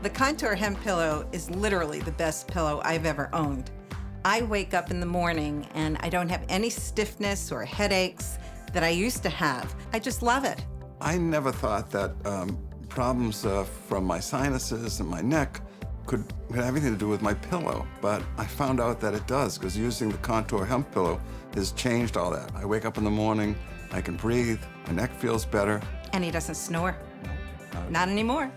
The Contour hemp pillow is literally the best pillow I've ever owned. I wake up in the morning and I don't have any stiffness or headaches that I used to have. I just love it. I never thought that problems from my sinuses and my neck could have anything to do with my pillow, but I found out that it does, because using the Contour hemp pillow has changed all that. I wake up in the morning, I can breathe, my neck feels better. And he doesn't snore. Not anymore.